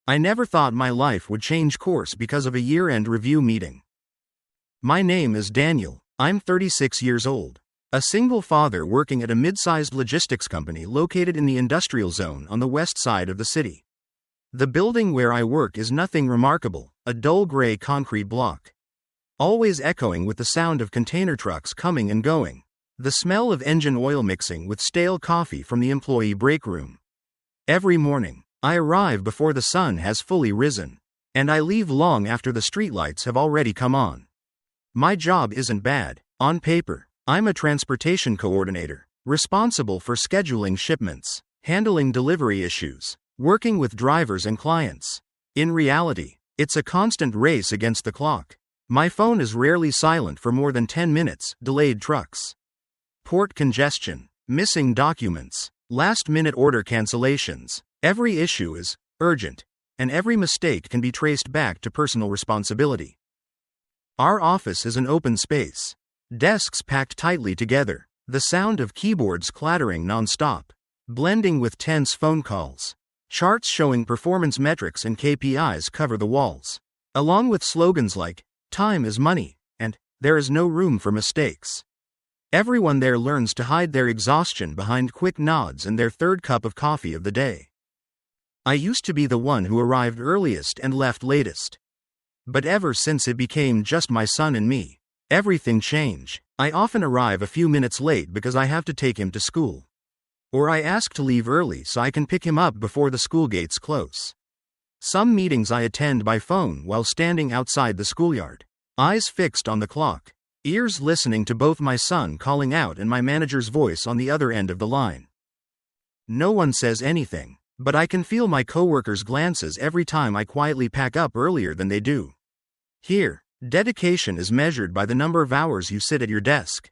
I never thought my life would change course because of a year-end review meeting. My name is Daniel. I'm 36 years old. A single father working at a mid-sized logistics company located in the industrial zone on the west side of the city. The building where I work is nothing remarkable, a dull gray concrete block. Always echoing with the sound of container trucks coming and going. The smell of engine oil mixing with stale coffee from the employee break room. Every morning, I arrive before the sun has fully risen, and I leave long after the streetlights have already come on. My job isn't bad. On paper, I'm a transportation coordinator, responsible for scheduling shipments, handling delivery issues, working with drivers and clients. In reality, it's a constant race against the clock. My phone is rarely silent for more than 10 minutes, delayed trucks, port congestion, missing documents, last-minute order cancellations. Every issue is urgent, and every mistake can be traced back to personal responsibility. Our office is an open space. Desks packed tightly together, the sound of keyboards clattering non-stop, blending with tense phone calls. Charts showing performance metrics and KPIs cover the walls, along with slogans like, "Time is money," and "There is no room for mistakes." Everyone there learns to hide their exhaustion behind quick nods and their third cup of coffee of the day. I used to be the one who arrived earliest and left latest. But ever since it became just my son and me, everything changed. I often arrive a few minutes late because I have to take him to school. Or I ask to leave early so I can pick him up before the school gates close. Some meetings I attend by phone while standing outside the schoolyard, eyes fixed on the clock, ears listening to both my son calling out and my manager's voice on the other end of the line. No one says anything, but I can feel my coworkers' glances every time I quietly pack up earlier than they do. Here, dedication is measured by the number of hours you sit at your desk,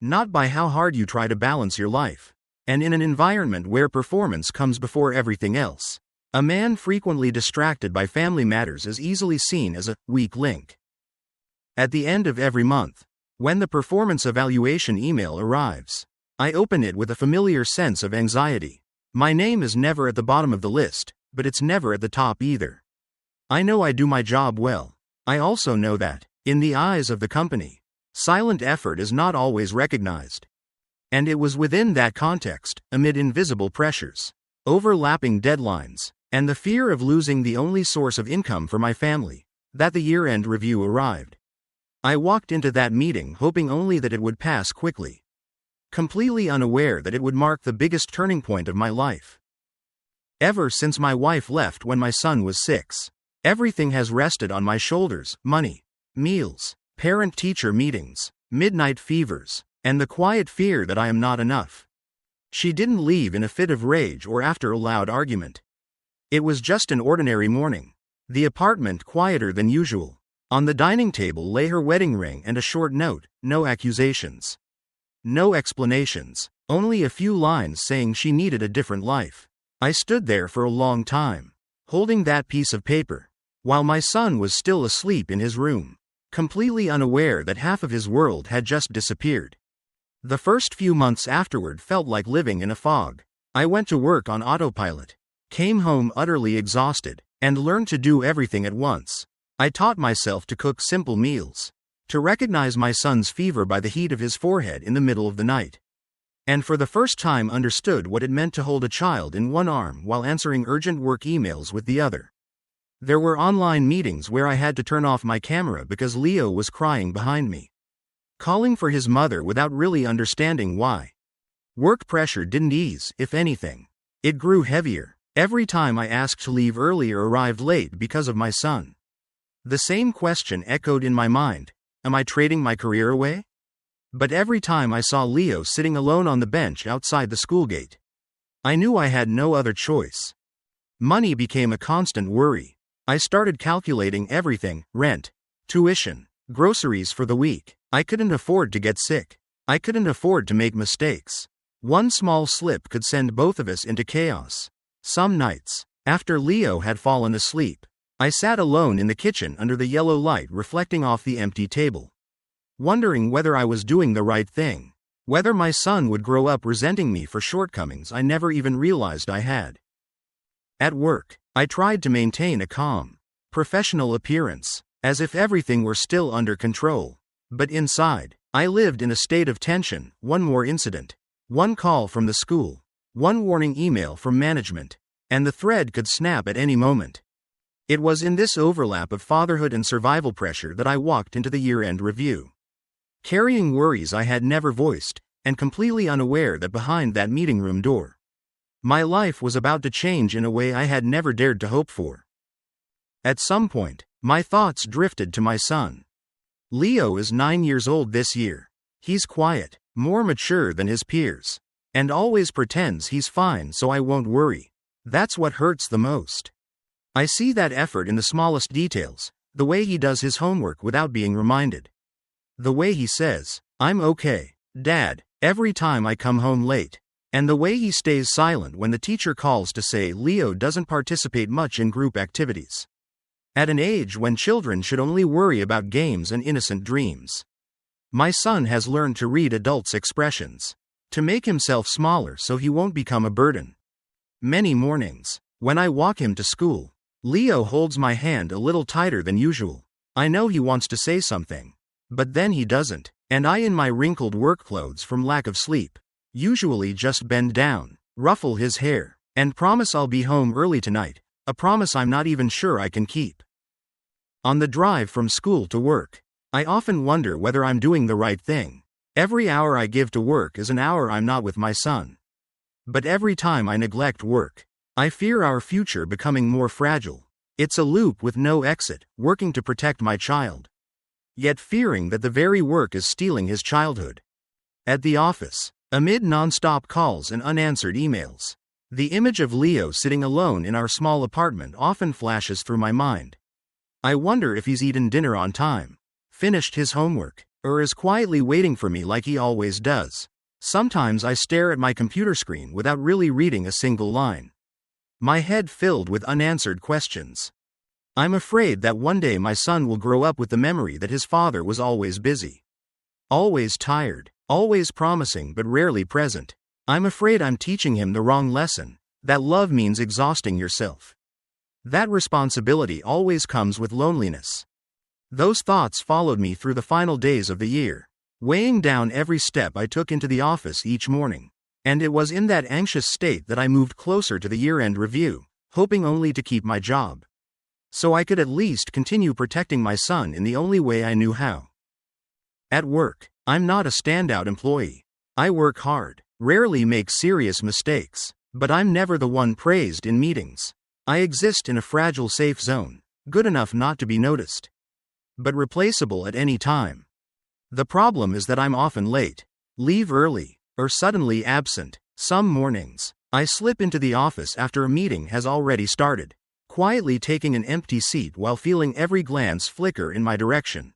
not by how hard you try to balance your life. And in an environment where performance comes before everything else, a man frequently distracted by family matters is easily seen as a weak link. At the end of every month, when the performance evaluation email arrives, I open it with a familiar sense of anxiety. My name is never at the bottom of the list, but it's never at the top either. I know I do my job well. I also know that, in the eyes of the company, silent effort is not always recognized. And it was within that context, amid invisible pressures, overlapping deadlines, and the fear of losing the only source of income for my family, that the year-end review arrived. I walked into that meeting hoping only that it would pass quickly, completely unaware that it would mark the biggest turning point of my life. Ever since my wife left when my son was 6, everything has rested on my shoulders: money, meals, parent-teacher meetings, midnight fevers, and the quiet fear that I am not enough. She didn't leave in a fit of rage or after a loud argument. It was just an ordinary morning. The apartment quieter than usual. On the dining table lay her wedding ring and a short note, no accusations, no explanations, only a few lines saying she needed a different life. I stood there for a long time, holding that piece of paper, while my son was still asleep in his room, completely unaware that half of his world had just disappeared. The first few months afterward felt like living in a fog. I went to work on autopilot, came home utterly exhausted, and learned to do everything at once. I taught myself to cook simple meals, to recognize my son's fever by the heat of his forehead in the middle of the night, and for the first time understood what it meant to hold a child in one arm while answering urgent work emails with the other. There were online meetings where I had to turn off my camera because Leo was crying behind me, calling for his mother without really understanding why. Work pressure didn't ease, if anything. It grew heavier. Every time I asked to leave early or arrived late because of my son, the same question echoed in my mind: am I trading my career away? But every time I saw Leo sitting alone on the bench outside the school gate, I knew I had no other choice. Money became a constant worry. I started calculating everything: rent, tuition, groceries for the week. I couldn't afford to get sick. I couldn't afford to make mistakes. One small slip could send both of us into chaos. Some nights, after Leo had fallen asleep, I sat alone in the kitchen under the yellow light reflecting off the empty table, wondering whether I was doing the right thing, whether my son would grow up resenting me for shortcomings I never even realized I had. At work, I tried to maintain a calm, professional appearance, as if everything were still under control. But inside, I lived in a state of tension. One more incident, one call from the school, one warning email from management, and the thread could snap at any moment. It was in this overlap of fatherhood and survival pressure that I walked into the year-end review, carrying worries I had never voiced, and completely unaware that behind that meeting room door, my life was about to change in a way I had never dared to hope for. At some point, my thoughts drifted to my son. Leo is 9 years old this year. He's quiet, more mature than his peers, and always pretends he's fine so I won't worry. That's what hurts the most. I see that effort in the smallest details, the way he does his homework without being reminded. The way he says, "I'm okay, Dad," every time I come home late. And the way he stays silent when the teacher calls to say Leo doesn't participate much in group activities. At an age when children should only worry about games and innocent dreams. My son has learned to read adults' expressions, to make himself smaller so he won't become a burden. Many mornings, when I walk him to school, Leo holds my hand a little tighter than usual. I know he wants to say something, but then he doesn't, and I, in my wrinkled work clothes from lack of sleep, usually just bend down, ruffle his hair, and promise I'll be home early tonight, a promise I'm not even sure I can keep. On the drive from school to work, I often wonder whether I'm doing the right thing. Every hour I give to work is an hour I'm not with my son. But every time I neglect work, I fear our future becoming more fragile. It's a loop with no exit, working to protect my child, yet fearing that the very work is stealing his childhood. At the office, amid non-stop calls and unanswered emails, the image of Leo sitting alone in our small apartment often flashes through my mind. I wonder if he's eaten dinner on time, finished his homework, or is quietly waiting for me like he always does. Sometimes I stare at my computer screen without really reading a single line, my head filled with unanswered questions. I'm afraid that one day my son will grow up with the memory that his father was always busy, always tired, always promising but rarely present. I'm afraid I'm teaching him the wrong lesson, that love means exhausting yourself. That responsibility always comes with loneliness. Those thoughts followed me through the final days of the year, weighing down every step I took into the office each morning. And it was in that anxious state that I moved closer to the year-end review, hoping only to keep my job, so I could at least continue protecting my son in the only way I knew how. At work, I'm not a standout employee. I work hard, rarely make serious mistakes, but I'm never the one praised in meetings. I exist in a fragile safe zone, good enough not to be noticed, but replaceable at any time. The problem is that I'm often late, leave early, or suddenly absent. Some mornings, I slip into the office after a meeting has already started, quietly taking an empty seat while feeling every glance flicker in my direction.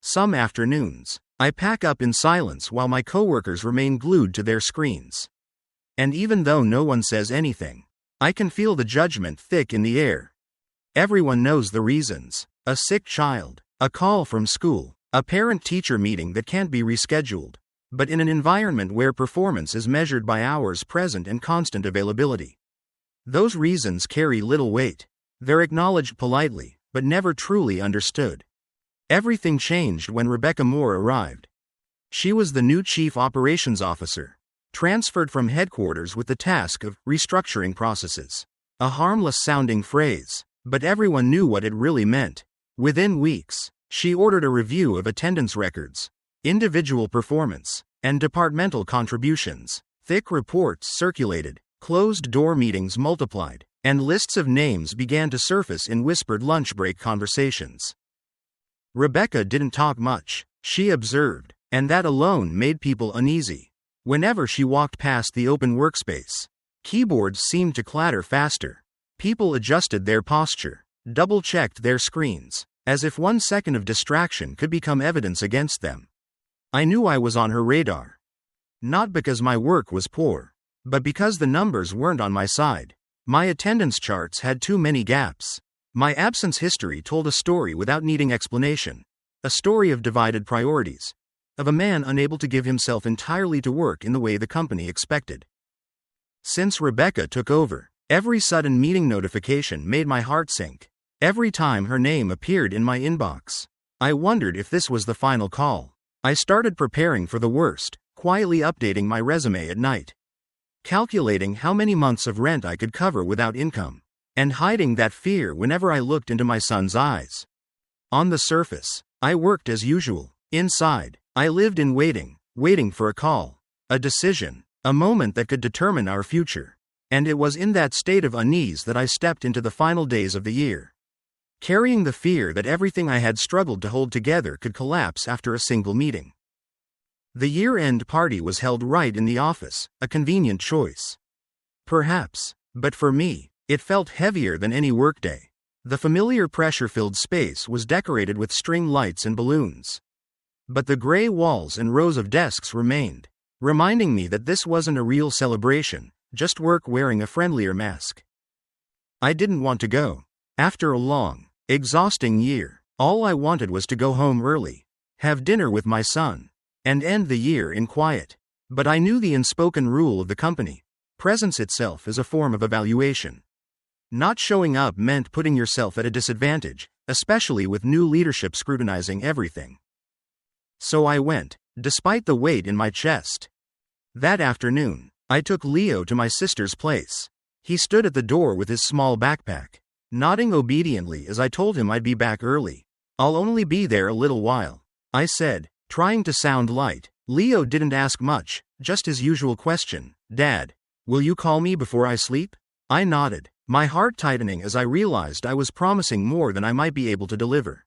Some afternoons, I pack up in silence while my coworkers remain glued to their screens. And even though no one says anything, I can feel the judgment thick in the air. Everyone knows the reasons: a sick child, a call from school, a parent-teacher meeting that can't be rescheduled. But in an environment where performance is measured by hours present and constant availability, those reasons carry little weight. They're acknowledged politely, but never truly understood. Everything changed when Rebecca Moore arrived. She was the new chief operations officer, transferred from headquarters with the task of restructuring processes. A harmless-sounding phrase, but everyone knew what it really meant. Within weeks, she ordered a review of attendance records, individual performance, and departmental contributions. Thick reports circulated, closed-door meetings multiplied, and lists of names began to surface in whispered lunch break conversations. Rebecca didn't talk much, she observed, and that alone made people uneasy. Whenever she walked past the open workspace, keyboards seemed to clatter faster. People adjusted their posture, double-checked their screens, as if 1 second of distraction could become evidence against them. I knew I was on her radar. Not because my work was poor, but because the numbers weren't on my side. My attendance charts had too many gaps. My absence history told a story without needing explanation. A story of divided priorities, of a man unable to give himself entirely to work in the way the company expected. Since Rebecca took over, Every sudden meeting notification made my heart sink. Every time her name appeared in my inbox, I wondered if this was the final call. I started preparing for the worst, quietly updating my resume at night, calculating how many months of rent I could cover without income, and hiding that fear whenever I looked into my son's eyes. On the surface, I worked as usual. Inside, I lived in waiting for a call, a decision, a moment that could determine our future. And it was in that state of unease that I stepped into the final days of the year, carrying the fear that everything I had struggled to hold together could collapse after a single meeting. The year-end party was held right in the office, a convenient choice, perhaps, but for me, it felt heavier than any workday. The familiar pressure-filled space was decorated with string lights and balloons, but the gray walls and rows of desks remained, reminding me that this wasn't a real celebration, just work wearing a friendlier mask. I didn't want to go. After a long, exhausting year, all I wanted was to go home early, have dinner with my son, and end the year in quiet. But I knew the unspoken rule of the company: presence itself is a form of evaluation. Not showing up meant putting yourself at a disadvantage, especially with new leadership scrutinizing everything. So I went, despite the weight in my chest. That afternoon, I took Leo to my sister's place. He stood at the door with his small backpack, nodding obediently as I told him I'd be back early. "I'll only be there a little while," I said, trying to sound light. Leo didn't ask much, just his usual question: "Dad, will you call me before I sleep?" I nodded, my heart tightening as I realized I was promising more than I might be able to deliver.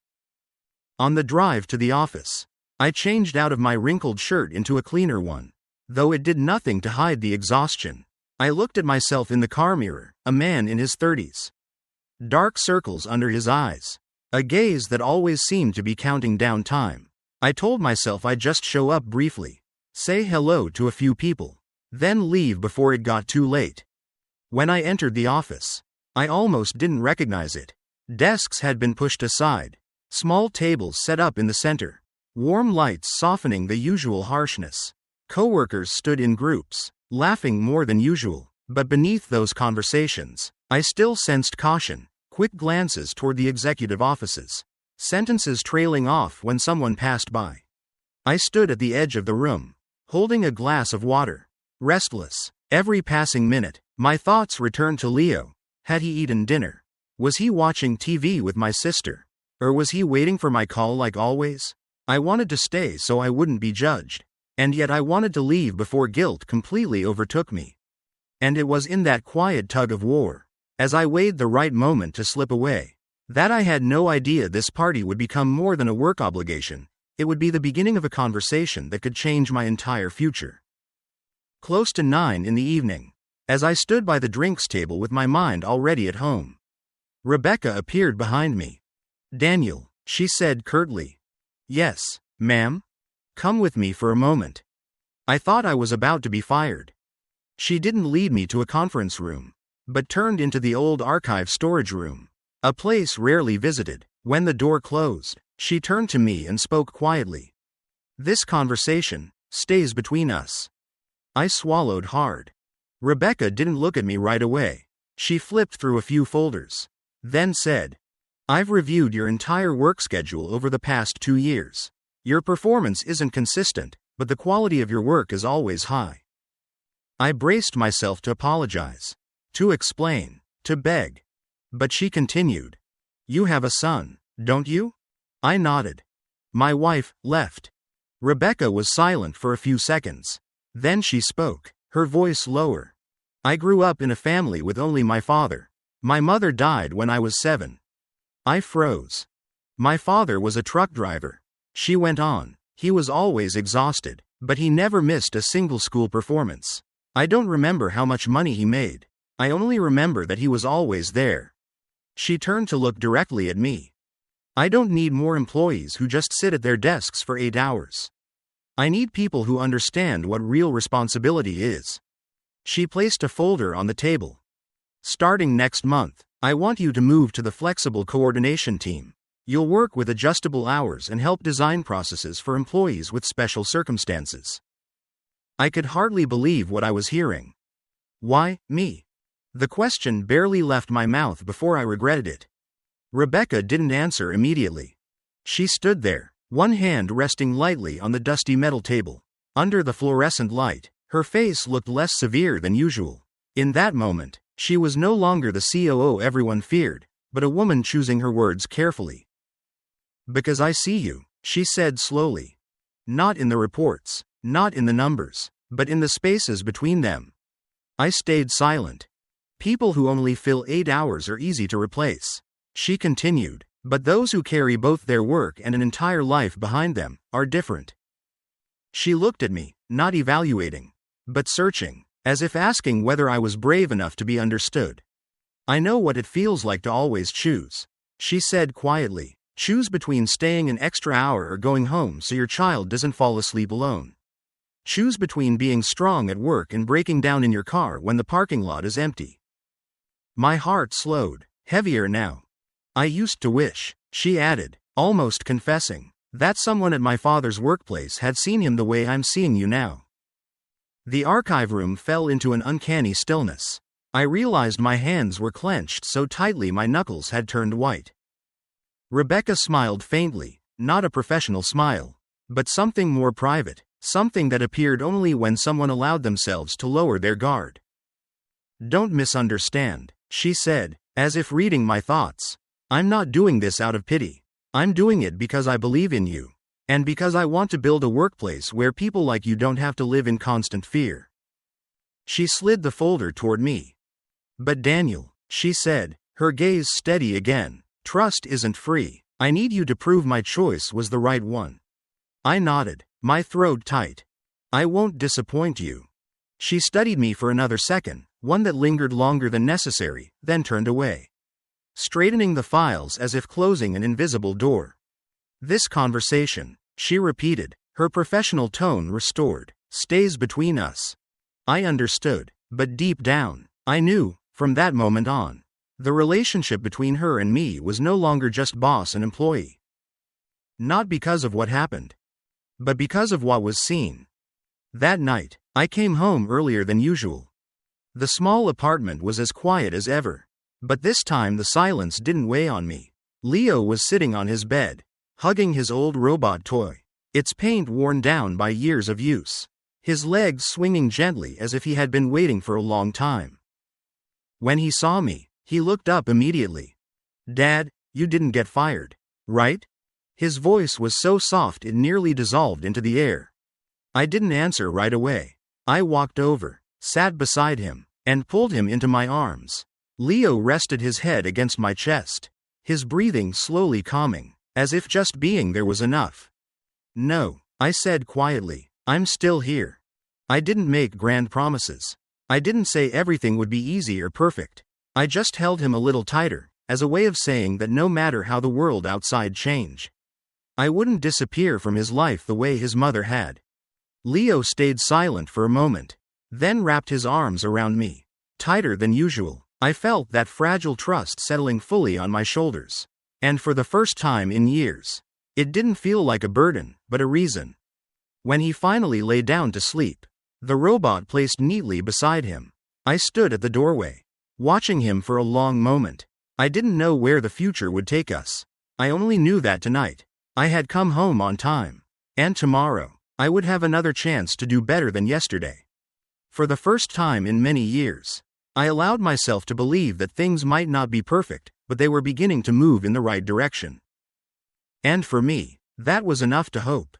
On the drive to the office, I changed out of my wrinkled shirt into a cleaner one. Though it did nothing to hide the exhaustion, I looked at myself in the car mirror, a man in his 30s. Dark circles under his eyes, a gaze that always seemed to be counting down time. I told myself I'd just show up briefly, say hello to a few people, then leave before it got too late. When I entered the office, I almost didn't recognize it. Desks had been pushed aside, small tables set up in the center, warm lights softening the usual harshness. Coworkers stood in groups, laughing more than usual, but beneath those conversations, I still sensed caution, quick glances toward the executive offices, sentences trailing off when someone passed by. I stood at the edge of the room, holding a glass of water, restless. Every passing minute, my thoughts returned to Leo. Had he eaten dinner? Was he watching TV with my sister? Or was he waiting for my call like always? I wanted to stay so I wouldn't be judged. And yet I wanted to leave before guilt completely overtook me. And it was in that quiet tug of war, as I weighed the right moment to slip away, that I had no idea this party would become more than a work obligation. It would be the beginning of a conversation that could change my entire future. Close to 9 in the evening, as I stood by the drinks table with my mind already at home, Rebecca appeared behind me. "Daniel," she said curtly. "Yes, ma'am? Come with me for a moment." I thought I was about to be fired. She didn't lead me to a conference room, but turned into the old archive storage room, a place rarely visited. When the door closed, she turned to me and spoke quietly. "This conversation stays between us." I swallowed hard. Rebecca didn't look at me right away. She flipped through a few folders, then said, "I've reviewed your entire work schedule over the past 2 years. Your performance isn't consistent, but the quality of your work is always high." I braced myself to apologize, to explain, to beg. But she continued, "You have a son, don't you?" I nodded. "My wife left." Rebecca was silent for a few seconds. Then she spoke, her voice lower. "I grew up in a family with only my father. My mother died when I was 7. I froze. "My father was a truck driver," she went on. "He was always exhausted, but he never missed a single school performance. I don't remember how much money he made. I only remember that he was always there." She turned to look directly at me. "I don't need more employees who just sit at their desks for 8 hours. I need people who understand what real responsibility is." She placed a folder on the table. "Starting next month, I want you to move to the flexible coordination team. You'll work with adjustable hours and help design processes for employees with special circumstances." I could hardly believe what I was hearing. "Why, me?" The question barely left my mouth before I regretted it. Rebecca didn't answer immediately. She stood there, one hand resting lightly on the dusty metal table. Under the fluorescent light, her face looked less severe than usual. In that moment, she was no longer the COO everyone feared, but a woman choosing her words carefully. "Because I see you," she said slowly. "Not in the reports, not in the numbers, but in the spaces between them." I stayed silent. "People who only fill 8 hours are easy to replace," she continued, "but those who carry both their work and an entire life behind them are different." She looked at me, not evaluating, but searching, as if asking whether I was brave enough to be understood. "I know what it feels like to always choose," she said quietly. "Choose between staying an extra hour or going home so your child doesn't fall asleep alone. Choose between being strong at work and breaking down in your car when the parking lot is empty." My heart slowed, heavier now. "I used to wish," she added, almost confessing, "that someone at my father's workplace had seen him the way I'm seeing you now." The archive room fell into an uncanny stillness. I realized my hands were clenched so tightly my knuckles had turned white. Rebecca smiled faintly, not a professional smile, but something more private, something that appeared only when someone allowed themselves to lower their guard. "Don't misunderstand," she said, as if reading my thoughts. "I'm not doing this out of pity. I'm doing it because I believe in you, and because I want to build a workplace where people like you don't have to live in constant fear." She slid the folder toward me. "But Daniel," she said, her gaze steady again, "trust isn't free. I need you to prove my choice was the right one." I nodded, my throat tight. "I won't disappoint you." She studied me for another second, one that lingered longer than necessary, then turned away, straightening the files as if closing an invisible door. "This conversation," she repeated, her professional tone restored, "stays between us." I understood, but deep down, I knew, from that moment on, the relationship between her and me was no longer just boss and employee. Not because of what happened, but because of what was seen. That night, I came home earlier than usual. The small apartment was as quiet as ever, but this time the silence didn't weigh on me. Leo was sitting on his bed, hugging his old robot toy, its paint worn down by years of use, his legs swinging gently as if he had been waiting for a long time. When he saw me, he looked up immediately. "Dad, you didn't get fired, right?" His voice was so soft it nearly dissolved into the air. I didn't answer right away. I walked over, sat beside him, and pulled him into my arms. Leo rested his head against my chest, his breathing slowly calming, as if just being there was enough. "No," I said quietly, "I'm still here." I didn't make grand promises. I didn't say everything would be easy or perfect. I just held him a little tighter, as a way of saying that no matter how the world outside changed, I wouldn't disappear from his life the way his mother had. Leo stayed silent for a moment, then wrapped his arms around me, tighter than usual. I felt that fragile trust settling fully on my shoulders. And for the first time in years, it didn't feel like a burden, but a reason. When he finally lay down to sleep, the robot placed neatly beside him, I stood at the doorway, watching him for a long moment. I didn't know where the future would take us. I only knew that tonight, I had come home on time, and tomorrow, I would have another chance to do better than yesterday. For the first time in many years, I allowed myself to believe that things might not be perfect, but they were beginning to move in the right direction. And for me, that was enough to hope.